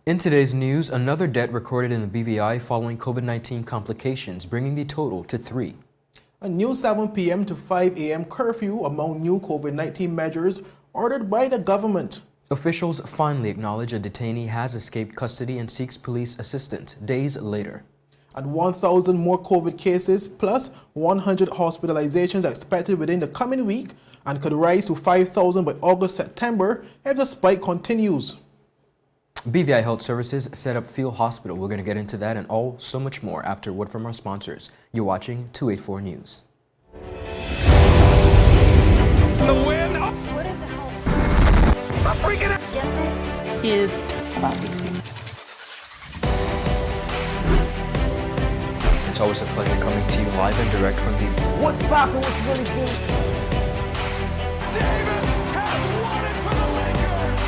In today's news, another death recorded in the BVI following COVID-19 complications, bringing the total to 3. A new 7 p.m. to 5 a.m. curfew among new COVID-19 measures ordered by the government. Officials finally acknowledge a detainee has escaped custody and seeks police assistance days later. And 1,000 more COVID cases plus 100 hospitalizations expected within the coming week and could rise to 5,000 by August-September if the spike continues. BVI Health Services set up field hospital. We're going to get into that and so much more after a word from our sponsors. You're watching 284 News. The win. What are the health? I'm freaking out. Is about these people. It's always a pleasure coming to you live and direct from the What's poppin'? What's really good? Davis has won it for the Lakers.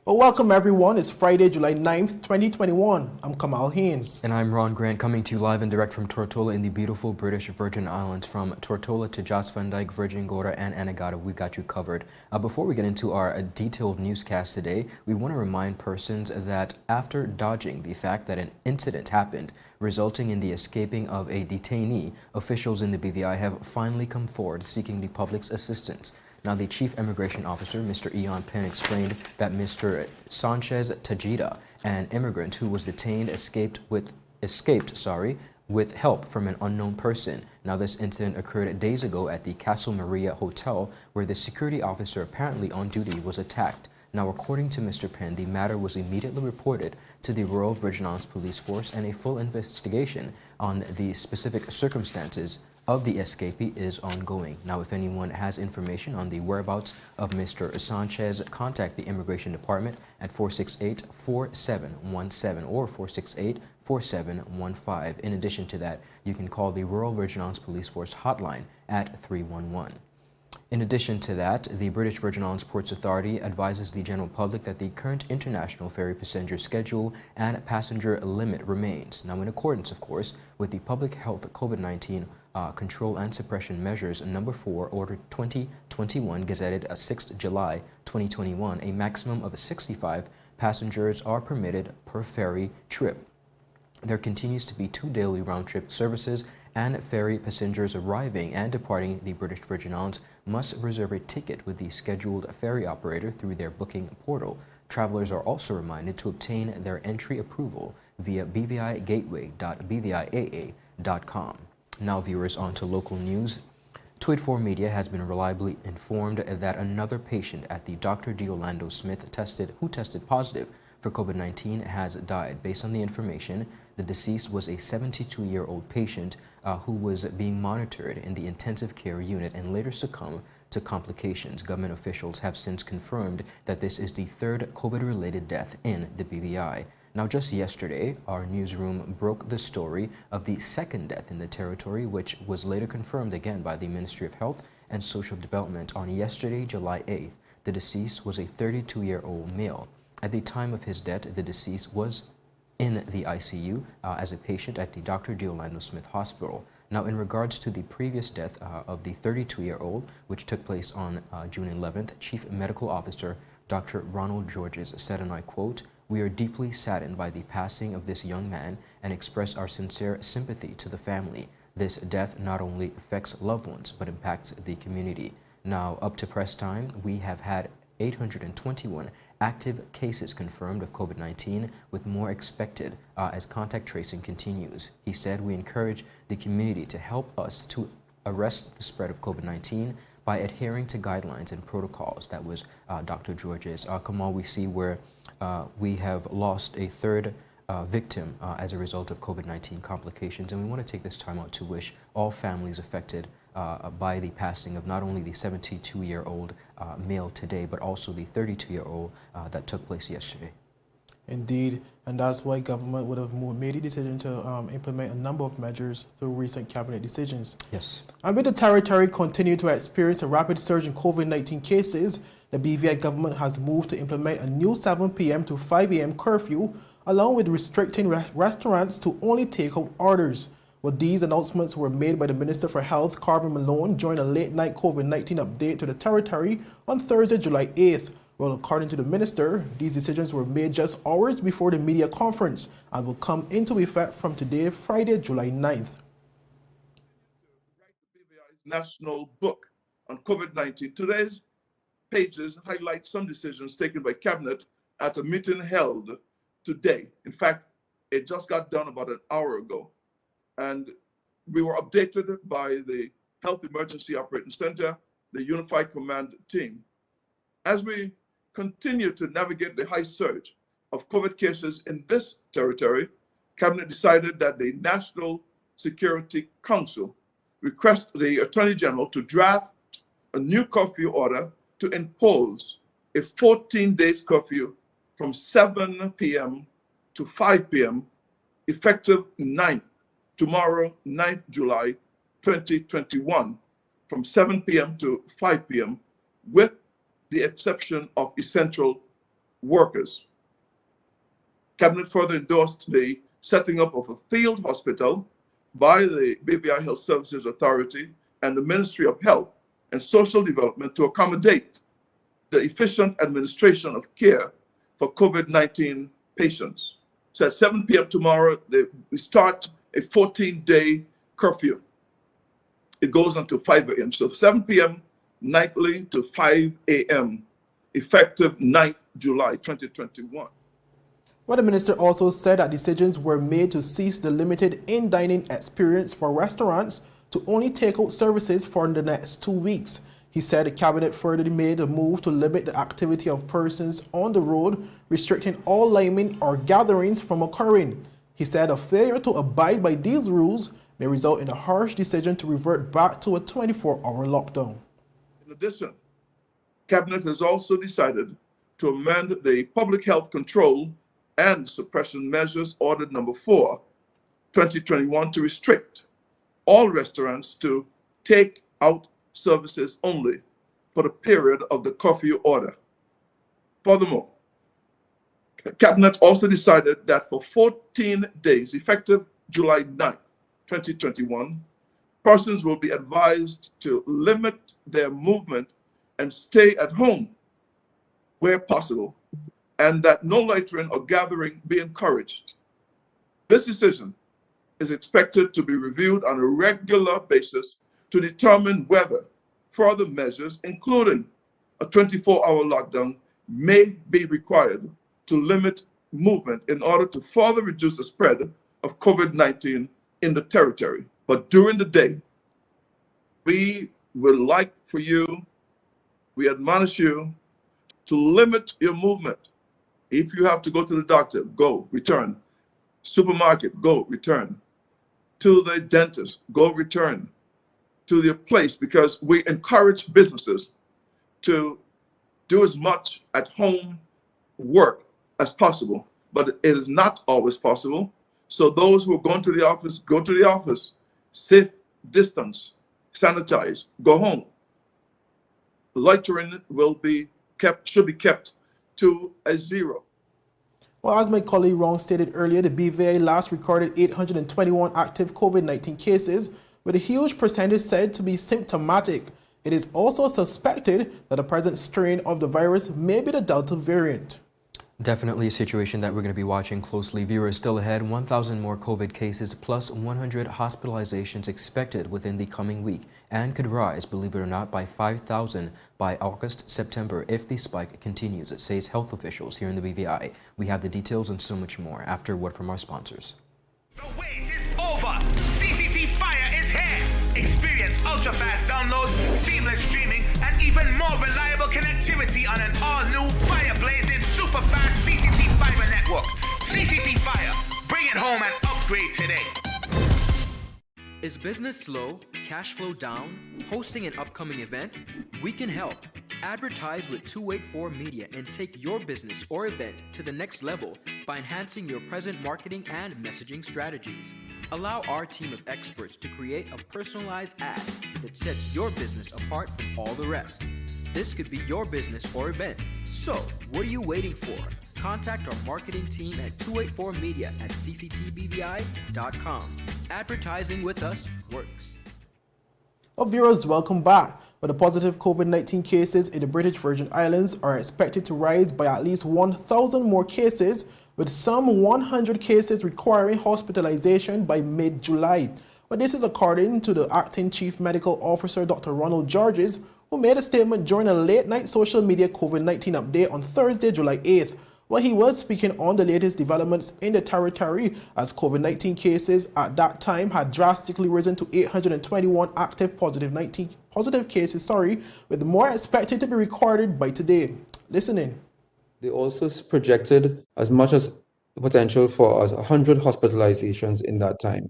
Well, welcome everyone. It's Friday, July 9th, 2021. I'm Kamal Haynes. And I'm Ron Grant, coming to you live and direct from Tortola in the beautiful British Virgin Islands. From Tortola to Jas Van Dyke, Virgin Gorda, and Anegada, we got you covered. Before we get into our detailed newscast today, we want to remind persons that after dodging the fact that an incident happened resulting in the escaping of a detainee, officials in the BVI have finally come forward seeking the public's assistance. Now, the Chief Immigration Officer, Mr. Ian Penn, explained that Mr. Sanchez Tajida, an immigrant who was detained, escaped with help from an unknown person. Now, this incident occurred days ago at the Castle Maria Hotel, where the security officer apparently on duty was attacked. Now, according to Mr. Penn, the matter was immediately reported to the Royal Virgin Islands Police Force, and a full investigation on the specific circumstances of the escapee is ongoing. Now, if anyone has information on the whereabouts of Mr. Sanchez, contact the Immigration Department at 468-4717 or 468-4715. In addition to that, you can call the Royal Virgin Islands Police Force hotline at 311. In addition to that, the British Virgin Islands Ports Authority advises the general public that the current international ferry passenger schedule and passenger limit remains. Now, in accordance, of course, with the Public Health COVID-19 Control and Suppression Measures Number 4, Order 2021, gazetted 6th July 2021, a maximum of 65 passengers are permitted per ferry trip. There continues to be 2 daily round-trip services, and ferry passengers arriving and departing the British Virgin Islands must reserve a ticket with the scheduled ferry operator through their booking portal. Travelers are also reminded to obtain their entry approval via bvigateway.bviaa.com. Now, viewers, on to local news. 284 Media has been reliably informed that another patient at the Dr. D. Orlando Smith who tested positive for COVID-19 has died. Based on the information, the deceased was a 72-year-old patient who was being monitored in the intensive care unit and later succumbed to complications. Government officials have since confirmed that this is the 3rd COVID-related death in the BVI. Now, just yesterday, our newsroom broke the story of the 2nd death in the territory, which was later confirmed again by the Ministry of Health and Social Development on yesterday, July 8th. The deceased was a 32-year-old male. At the time of his death, the deceased was in the ICU as a patient at the Dr. D. Orlando Smith Hospital. Now, in regards to the previous death of the 32-year-old, which took place on June 11th, Chief Medical Officer Dr. Ronald Georges said, and I quote, "We are deeply saddened by the passing of this young man and express our sincere sympathy to the family. This death not only affects loved ones, but impacts the community." Now, up to press time, we have had 821 active cases confirmed of COVID-19, with more expected as contact tracing continues. He said, "We encourage the community to help us to arrest the spread of COVID-19 by adhering to guidelines and protocols." That was Dr. Georges. Kamal, we see where we have lost a 3rd victim as a result of COVID-19 complications, and we want to take this time out to wish all families affected by the passing of not only the 72-year-old male today, but also the 32-year-old that took place yesterday. Indeed, and that's why government would have made a decision to implement a number of measures through recent cabinet decisions. Yes. And with the territory continue to experience a rapid surge in COVID-19 cases, the BVI government has moved to implement a new 7 p.m. to 5 a.m. curfew, along with restricting restaurants to only take-out orders. Well, these announcements were made by the Minister for Health, Carmen Malone, during a late-night COVID-19 update to the territory on Thursday, July 8th. Well, according to the minister, these decisions were made just hours before the media conference and will come into effect from today, Friday, July 9th. National book on COVID-19. Today's pages highlight some decisions taken by Cabinet at a meeting held today. In fact, it just got done about an hour ago. And we were updated by the Health Emergency Operating Center, the Unified Command Team. As we continue to navigate the high surge of COVID cases in this territory, Cabinet decided that the National Security Council request the Attorney General to draft a new curfew order to impose a 14-day curfew from 7 p.m. to 5 p.m. effective tomorrow, 9th July 2021, from 7 p.m. to 5 p.m., with the exception of essential workers. Cabinet further endorsed the setting up of a field hospital by the BVI Health Services Authority and the Ministry of Health and Social Development to accommodate the efficient administration of care for COVID-19 patients. So at 7 p.m. tomorrow, we start a 14-day curfew. It goes until 5 a.m. So 7 p.m. nightly to 5 a.m. effective 9th July 2021. Well, the minister also said that decisions were made to cease the limited in-dining experience for restaurants to only take-out services for the next 2 weeks. He said the cabinet further made a move to limit the activity of persons on the road, restricting all liming or gatherings from occurring. He said a failure to abide by these rules may result in a harsh decision to revert back to a 24-hour lockdown. In addition, Cabinet has also decided to amend the Public Health Control and Suppression Measures Order Number 4, 2021, to restrict all restaurants to take out services only for the period of the curfew order. Furthermore, Cabinet also decided that for 14 days, effective July 9, 2021, persons will be advised to limit their movement and stay at home where possible, and that no loitering or gathering be encouraged. This decision is expected to be reviewed on a regular basis to determine whether further measures, including a 24-hour lockdown, may be required to limit movement in order to further reduce the spread of COVID-19 in the territory. But during the day, we would like for you, we admonish you to limit your movement. If you have to go to the doctor, go, return. Supermarket, go, return. To the dentist, go, return. To your place, because we encourage businesses to do as much at home work as possible, but it is not always possible. So those who are going to the office, go to the office, safe distance, sanitize, go home. Loitering should be kept to a zero. Well, as my colleague Ron stated earlier, the BVI last recorded 821 active COVID-19 cases, with a huge percentage said to be symptomatic. It is also suspected that the present strain of the virus may be the Delta variant. Definitely a situation that we're going to be watching closely. Viewers, still ahead, 1,000 more COVID cases plus 100 hospitalizations expected within the coming week, and could rise, believe it or not, by 5,000 by August, September if the spike continues, it says health officials here in the BVI. We have the details and so much more after a word from our sponsors. The wait is over. CCT Fire is here. Experience ultra-fast downloads, seamless streaming, and even more reliable connectivity on an all-new fire-blazing super-fast CCT Fiber network. CCT Fire. Bring it home and upgrade today. Is business slow? Cash flow down? Hosting an upcoming event? We can help. Advertise with 284 Media and take your business or event to the next level by enhancing your present marketing and messaging strategies. Allow our team of experts to create a personalized ad that sets your business apart from all the rest. This could be your business or event. So, what are you waiting for? contact our marketing team at 284media@cctbvi.com. Advertising with us works. Well, viewers, welcome back. But the positive COVID-19 cases in the British Virgin Islands are expected to rise by at least 1,000 more cases, with some 100 cases requiring hospitalization by mid-July. But this is according to the Acting Chief Medical Officer, Dr. Ronald Georges, who made a statement during a late-night social media COVID-19 update on Thursday, July 8th. Well, he was speaking on the latest developments in the territory as COVID-19 cases at that time had drastically risen to 821 active positive cases, with more expected to be recorded by today. Listen in. They also projected as much as the potential for 100 hospitalizations in that time.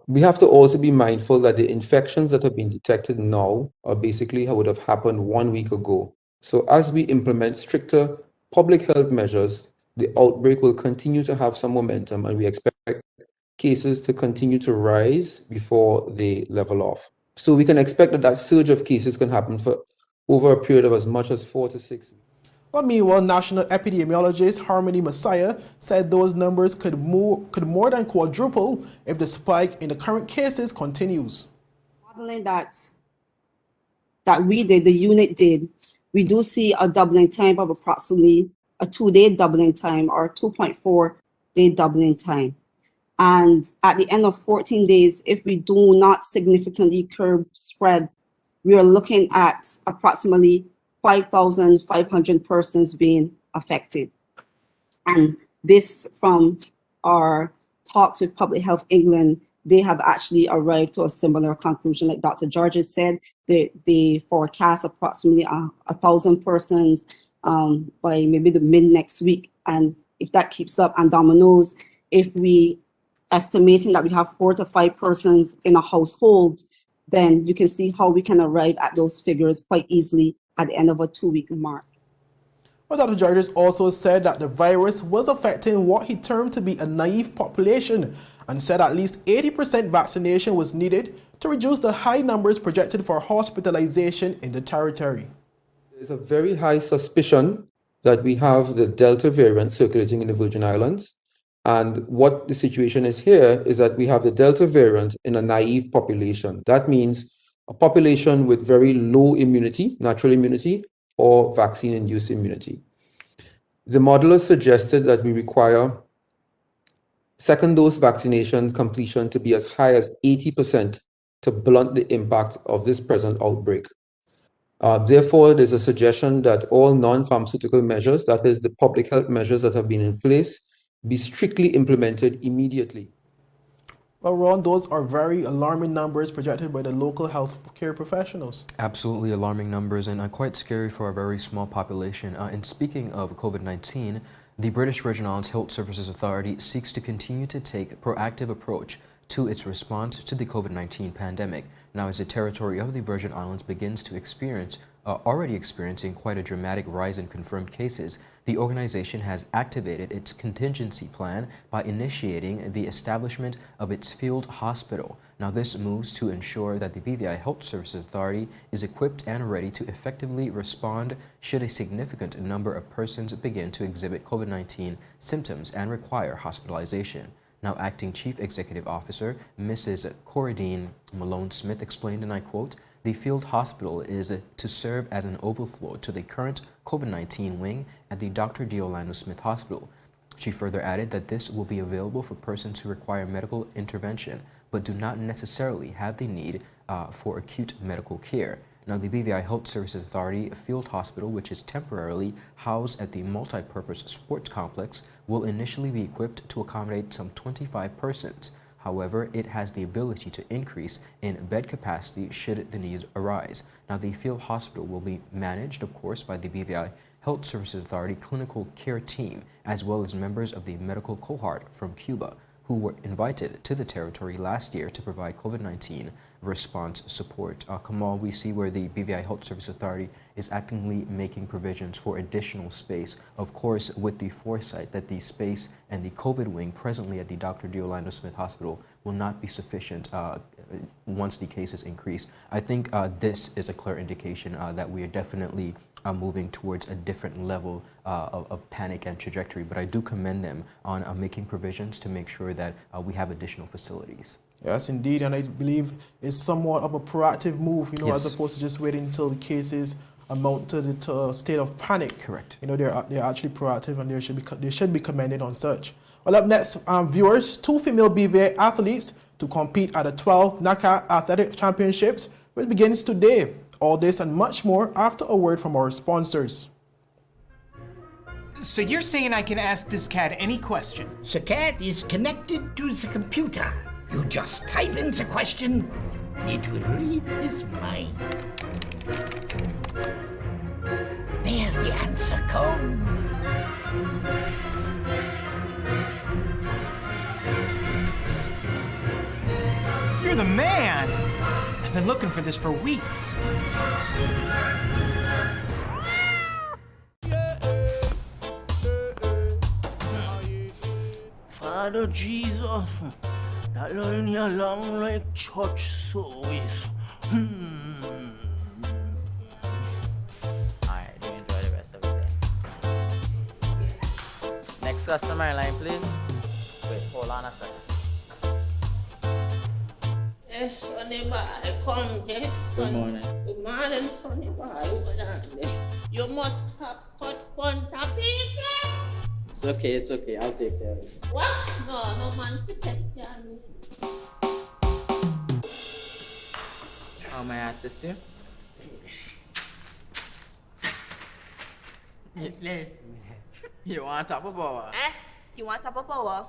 We have to also be mindful that the infections that have been detected now are basically would have happened 1 week ago. So as we implement stricter public health measures, the outbreak will continue to have some momentum, and we expect cases to continue to rise before they level off. So we can expect that surge of cases can happen for over a period of as much as 4 to 6 weeks. Well, meanwhile, national epidemiologist Harmony Messiah said those numbers could more than quadruple if the spike in the current cases continues. Modeling that we did, the unit did, we do see a doubling time of approximately a 2-day doubling time or 2.4-day doubling time. And at the end of 14 days, if we do not significantly curb spread, we are looking at approximately 5,500 persons being affected. And this, from our talks with Public Health England, they have actually arrived to a similar conclusion. Like Dr. Georges said, they forecast approximately 1,000 persons by maybe the mid next week. And if that keeps up, and dominoes, if we estimating that we have 4 to 5 persons in a household, then you can see how we can arrive at those figures quite easily at the end of a 2-week mark. Well, Dr. Georges also said that the virus was affecting what he termed to be a naive population, and said at least 80% vaccination was needed to reduce the high numbers projected for hospitalization in the territory. There's a very high suspicion that we have the Delta variant circulating in the Virgin Islands. And what the situation is here is that we have the Delta variant in a naive population. That means a population with very low immunity, natural immunity, or vaccine-induced immunity. The modelers suggested that we require second dose vaccination completion to be as high as 80% to blunt the impact of this present outbreak. Therefore, there's a suggestion that all non-pharmaceutical measures, that is the public health measures that have been in place, be strictly implemented immediately. Well, Ron, those are very alarming numbers projected by the local health care professionals. Absolutely alarming numbers, and quite scary for a very small population. And speaking of COVID-19, the British Virgin Islands Health Services Authority seeks to continue to take a proactive approach to its response to the COVID-19 pandemic. Now, as the territory of the Virgin Islands begins to already experiencing quite a dramatic rise in confirmed cases, the organization has activated its contingency plan by initiating the establishment of its field hospital. Now, this moves to ensure that the BVI Health Services Authority is equipped and ready to effectively respond should a significant number of persons begin to exhibit COVID-19 symptoms and require hospitalization. Now, Acting Chief Executive Officer Mrs. Corradine Malone-Smith explained, and I quote, "The field hospital is to serve as an overflow to the current COVID-19 wing at the Dr. D. Orlando Smith Hospital." She further added that this will be available for persons who require medical intervention but do not necessarily have the need for acute medical care. Now, the BVI Health Services Authority Field Hospital, which is temporarily housed at the multi-purpose sports complex, will initially be equipped to accommodate some 25 persons. However, it has the ability to increase in bed capacity should the need arise. Now, the field hospital will be managed, of course, by the BVI Health Services Authority clinical care team, as well as members of the medical cohort from Cuba, who were invited to the territory last year to provide COVID-19 response support. Kamal, we see where the BVI Health Service Authority is actively making provisions for additional space, of course, with the foresight that the space and the COVID wing presently at the Dr. D. Orlando Smith Hospital will not be sufficient once the cases increase. I think this is a clear indication that we are definitely moving towards a different level of panic and trajectory, but I do commend them on making provisions to make sure that we have additional facilities. Yes, indeed, and I believe it's somewhat of a proactive move, Yes. as opposed to just waiting until the cases amount to the state of panic. Correct. They're actually proactive, and they should be commended on such. Well, up next, viewers, 2 female BVI athletes to compete at the 12th NACAC Athletics Championships, which begins today. All this and much more after a word from our sponsors. So you're saying I can ask this cat any question? The cat is connected to the computer. You just type in the question, it will read his mind. There the answer comes. You're the man! I've been looking for this for weeks. Father Jesus, that line here long like church service. Alright, do enjoy the rest of the day. Next customer line, please. Wait, hold on a second. Yes, Sonny boy, come, yes, Good son. morning. Good morning, Sonny boy. Hold on there. You must have cut front of people. It's okay, I'll take care of it. What? No man to take care of me. How may I assist you? You want top of power? You want top of power?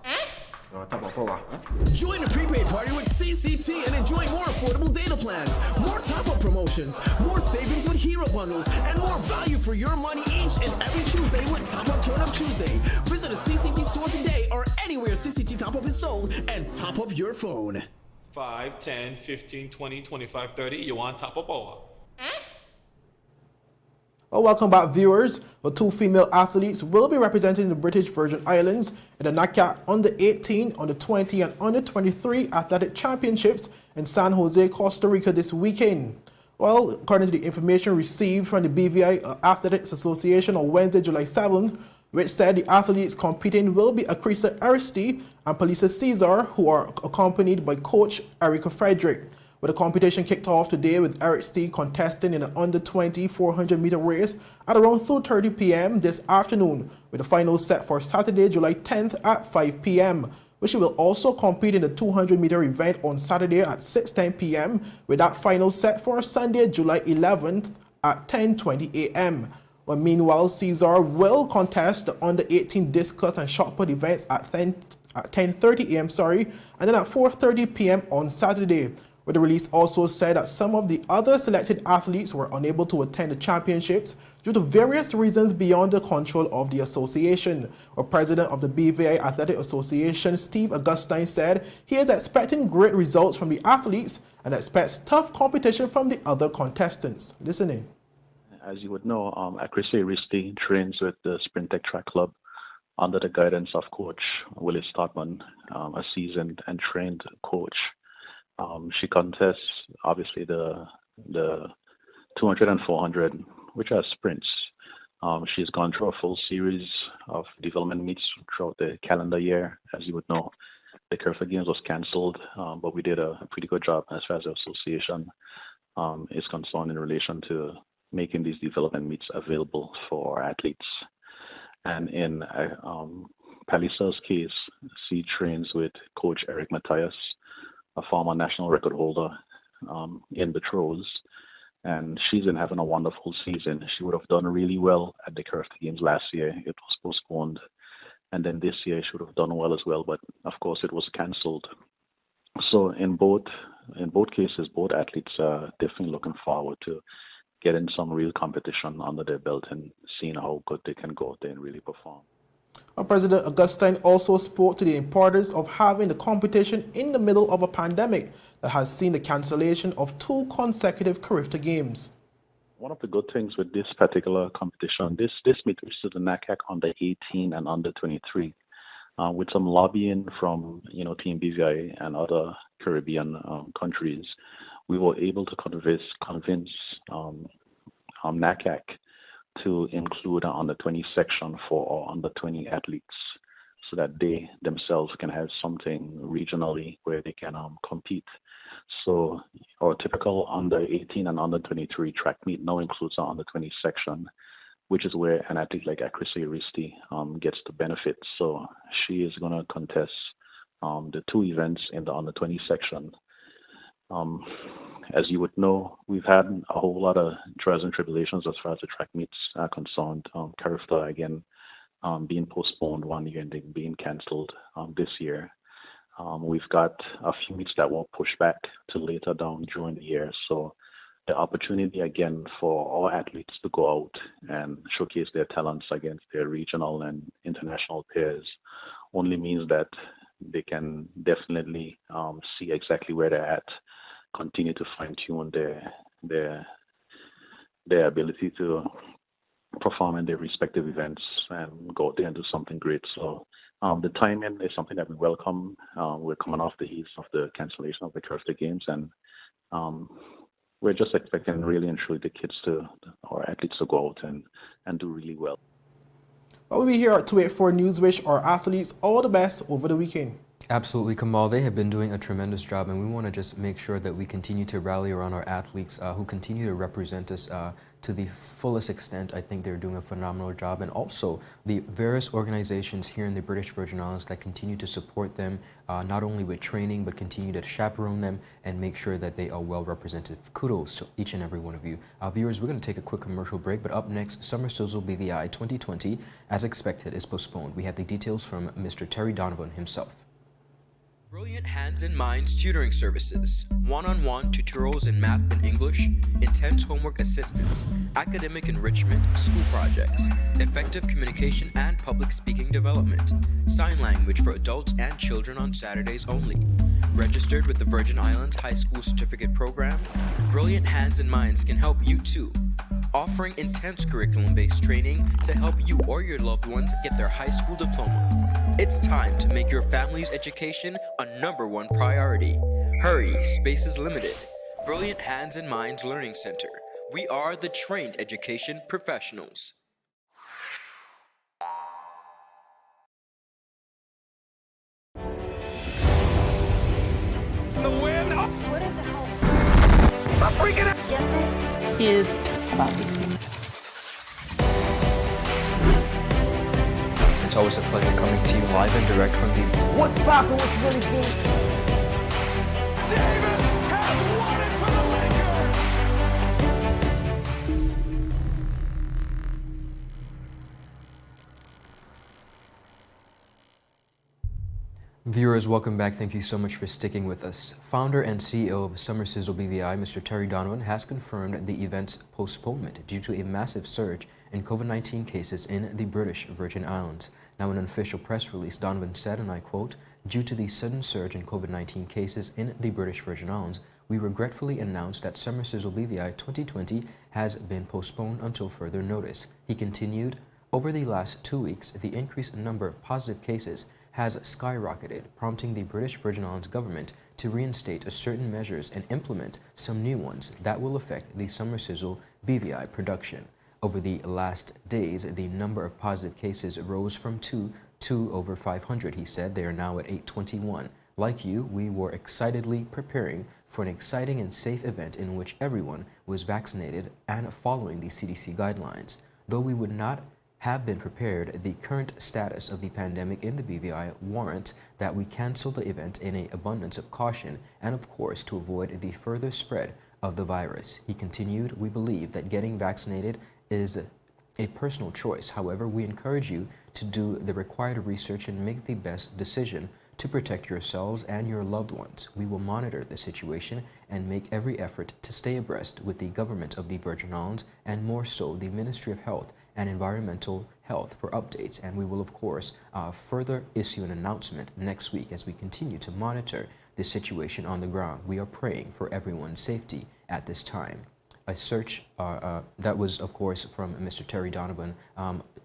Join the prepaid party with CCT and enjoy more affordable data plans, more top-up promotions, more savings with hero bundles, and more value for your money each and every Tuesday with Top Up Turn Up Tuesday. Visit a CCT store today or anywhere CCT Top Up is sold and top up your phone. 5, 10, 15, 20, 25, 30. You want top of power? Well, welcome back, viewers. The 2 female athletes will be representing the British Virgin Islands in the NACAC Under 18, Under 20, and Under 23 Athletic Championships in San Jose, Costa Rica this weekend. Well, according to the information received from the BVI Athletics Association on Wednesday, July 7th, which said the athletes competing will be Akrisa Aristi and Palisa Cesar, who are accompanied by coach Erica Frederick. With the competition kicked off today with Aristi contesting in an under 20 400-meter race at around 2:30 p.m. this afternoon, with the final set for Saturday, July 10th at 5 p.m., which she will also compete in the 200-meter event on Saturday at 6:10 p.m., with that final set for Sunday, July 11th at 10:20 a.m. Well, meanwhile, Cesar will contest the under 18 discus and shot put events at 10:30 a.m. And then at 4:30 p.m. on Saturday. Where the release also said that some of the other selected athletes were unable to attend the championships due to various reasons beyond the control of the association. The president of the BVI Athletic Association, Steve Augustine, said he is expecting great results from the athletes and expects tough competition from the other contestants. Listen in. As you would know, Akrisa Aristi trains with the Sprint Tech Track Club under the guidance of Coach Willis Stotman, a seasoned and trained coach. She contests obviously the 200 and 400, which are sprints. She's gone through a full series of development meets throughout the calendar year. As you would know, the curfew games was cancelled, but we did a pretty good job as far as the association is concerned in relation to making these development meets available for our athletes. And in Palisa's case, she trains with Coach Eric Matthias, a former national record holder in the throws, and she's been having a wonderful season. She would have done really well at the curfew games last year. It was postponed, and then this year she would have done well as well, but of course it was cancelled. So in both cases, both athletes are definitely looking forward to getting some real competition under their belt and seeing how good they can go out there and really perform. President Augustine also spoke to the importance of having the competition in the middle of a pandemic that has seen the cancellation of 2 consecutive curfew games. One of the good things with this particular competition, this meet, which is the NACAC under 18 and under 23, with some lobbying from Team BVI and other Caribbean countries, we were able to convince NACAC to include an under 20 section for our under 20 athletes so that they themselves can have something regionally where they can compete. So our typical under 18 and under 23 track meet now includes an under 20 section, which is where an athlete like Akrise Risti gets to benefit. So she is going to contest the two events in the under 20 section. As you would know, we've had a whole lot of trials and tribulations as far as the track meets are concerned. Curfew again being postponed 1 year and then being cancelled this year. We've got a few meets that were pushed back to later down during the year. So the opportunity again for our athletes to go out and showcase their talents against their regional and international peers only means that they can definitely see exactly where they're at, continue to fine-tune their ability to perform in their respective events and go out there and do something great. So the timing is something that we welcome. We're coming off the heels of the cancellation of the Curfew Games, and we're just expecting really and truly the kids our athletes to go out and do really well. Well, we'll be here at 284 News. Wish our athletes all the best over the weekend. Absolutely, Kamal. They have been doing a tremendous job, and we want to just make sure that we continue to rally around our athletes who continue to represent us to the fullest extent. I think they're doing a phenomenal job, and also the various organizations here in the British Virgin Islands that continue to support them, not only with training, but continue to chaperone them and make sure that they are well represented. Kudos to each and every one of you. Viewers, we're going to take a quick commercial break, but up next, Summer Sizzle BVI 2020, as expected, is postponed. We have the details from Mr. Terry Donovan himself. Brilliant Hands and Minds tutoring services, one-on-one tutorials in math and English, intense homework assistance, academic enrichment, school projects, effective communication and public speaking development, sign language for adults and children on Saturdays only. Registered with the Virgin Islands High School Certificate Program, Brilliant Hands and Minds can help you too. Offering intense curriculum-based training to help you or your loved ones get their high school diploma. It's time to make your family's education a #1 priority. Hurry, space is limited. Brilliant Hands and Minds Learning Center. We are the trained education professionals. The win. What are the hell? I'm freaking out. Is about these people. It's always a pleasure coming to you live and direct from the... What's poppin'? What's really good? Davis has won it for the Viewers, welcome back. Thank you so much for sticking with us. Founder and CEO of Summer Sizzle BVI, Mr. Terry Donovan, has confirmed the event's postponement due to a massive surge in COVID-19 cases in the British Virgin Islands. Now, in an official press release, Donovan said, and I quote, "Due to the sudden surge in COVID-19 cases in the British Virgin Islands, we regretfully announce that Summer Sizzle BVI 2020 has been postponed until further notice." He continued, "Over the last 2 weeks, the increased number of positive cases has skyrocketed, prompting the British Virgin Islands government to reinstate certain measures and implement some new ones that will affect the Summer Sizzle BVI production. Over the last days, the number of positive cases rose from 2 to over 500, he said. They are now at 821. Like you, we were excitedly preparing for an exciting and safe event in which everyone was vaccinated and following the CDC guidelines. Though we would not have been prepared, the current status of the pandemic in the BVI warrants that we cancel the event in an abundance of caution and, of course, to avoid the further spread of the virus." He continued, "We believe that getting vaccinated is a personal choice. However, we encourage you to do the required research and make the best decision to protect yourselves and your loved ones. We will monitor the situation and make every effort to stay abreast with the government of the Virgin Islands and more so the Ministry of Health and Environmental Health for updates, and we will of course further issue an announcement next week as we continue to monitor the situation on the ground. We are praying for everyone's safety at this time." A search, that was of course from Mr. Terry Donovan.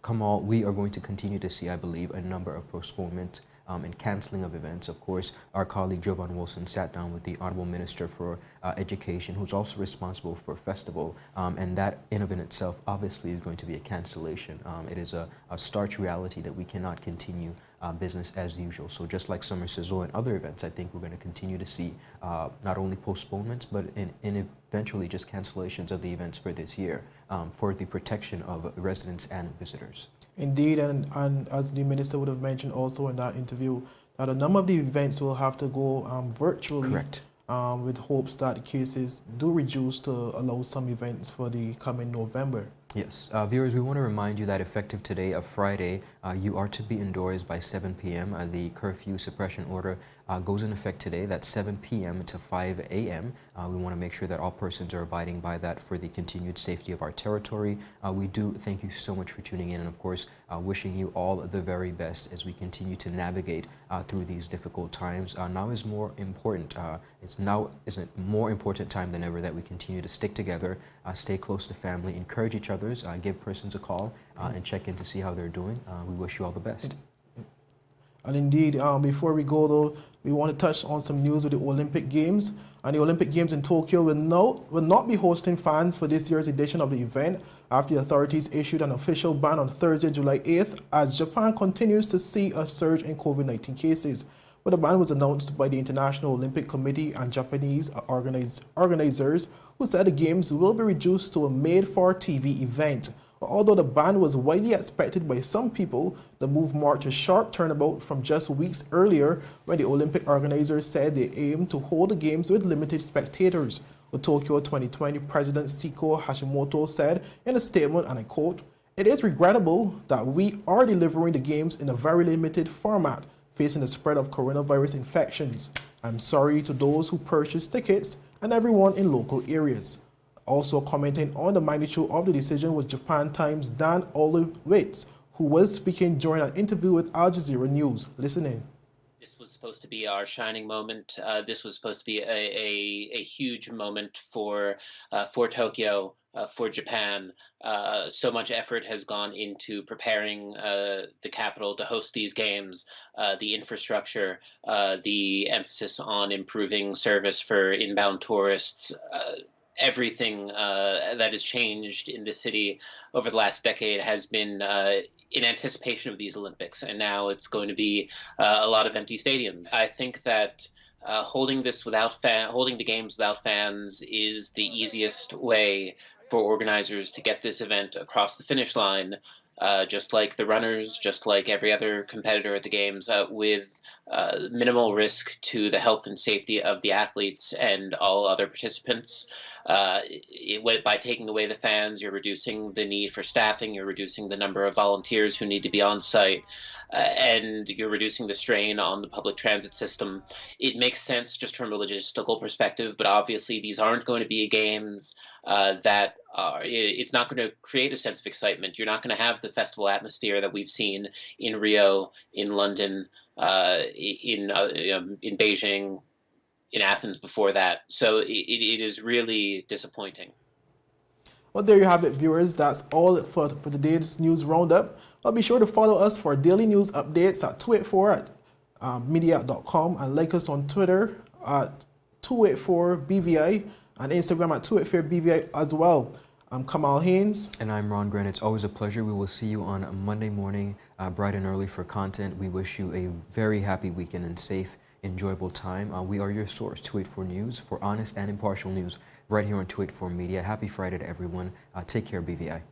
Kamal, we are going to continue to see, I believe, a number of postponement and canceling of events. Of course, our colleague Jovan Wilson sat down with the Honorable Minister for Education, who's also responsible for festival, and that in and of itself obviously is going to be a cancellation. It is a stark reality that we cannot continue business as usual. So just like Summer Sizzle and other events, I think we're going to continue to see not only postponements, but in eventually just cancellations of the events for this year for the protection of residents and visitors. Indeed, and as the minister would have mentioned also in that interview, that a number of the events will have to go virtually. Correct. With hopes that the cases do reduce to allow some events for the coming November. Yes. Viewers, we want to remind you that effective today, Friday, you are to be indoors by 7 p.m. The curfew suppression order goes in effect today. That's 7 p.m. to 5 a.m. We want to make sure that all persons are abiding by that for the continued safety of our territory. We do thank you so much for tuning in, and of course, wishing you all the very best as we continue to navigate through these difficult times. Now is more important. It's a more important time than ever that we continue to stick together, stay close to family, encourage each other, give persons a call and check in to see how they're doing. We wish you all the best. And indeed, before we go though, we want to touch on some news with the Olympic Games. And the Olympic Games in Tokyo will not be hosting fans for this year's edition of the event after the authorities issued an official ban on Thursday, July 8th, as Japan continues to see a surge in COVID-19 cases. But the ban was announced by the International Olympic Committee and Japanese organizers, who said the Games will be reduced to a made-for-TV event. Although the ban was widely expected by some people, the move marked a sharp turnabout from just weeks earlier when the Olympic organizers said they aimed to hold the Games with limited spectators. The Tokyo 2020 President Siko Hashimoto said in a statement, and I quote, "It is regrettable that we are delivering the Games in a very limited format, facing the spread of coronavirus infections. I'm sorry to those who purchased tickets and everyone in local areas." Also commenting on the magnitude of the decision was Japan Times' Dan Olewitz, who was speaking during an interview with Al Jazeera News. Listen in. This was supposed to be our shining moment. This was supposed to be a huge moment for Tokyo, for Japan. So much effort has gone into preparing the capital to host these games, the infrastructure, the emphasis on improving service for inbound tourists, everything that has changed in the city over the last decade has been in anticipation of these Olympics, and now it's going to be a lot of empty stadiums. I think that holding the games without fans is the easiest way for organizers to get this event across the finish line, just like the runners, just like every other competitor at the games, with minimal risk to the health and safety of the athletes and all other participants. By taking away the fans, you're reducing the need for staffing, you're reducing the number of volunteers who need to be on site, and you're reducing the strain on the public transit system. It makes sense just from a logistical perspective, but obviously these aren't going to be games that it's not going to create a sense of excitement. You're not going to have the festival atmosphere that we've seen in Rio, in London, in Beijing, in Athens before that. So it is really disappointing. Well, there you have it, viewers. That's all for today's news roundup. Well, be sure to follow us for daily news updates at 284@media.com and like us on Twitter at 284BVI and Instagram at 284BVI as well. I'm Kamal Haynes. And I'm Ron Grant. It's always a pleasure. We will see you on Monday morning, bright and early for content. We wish you a very happy weekend and safe, enjoyable time. We are your source, 284 News, for honest and impartial news right here on 284 Media. Happy Friday to everyone. Take care, BVI.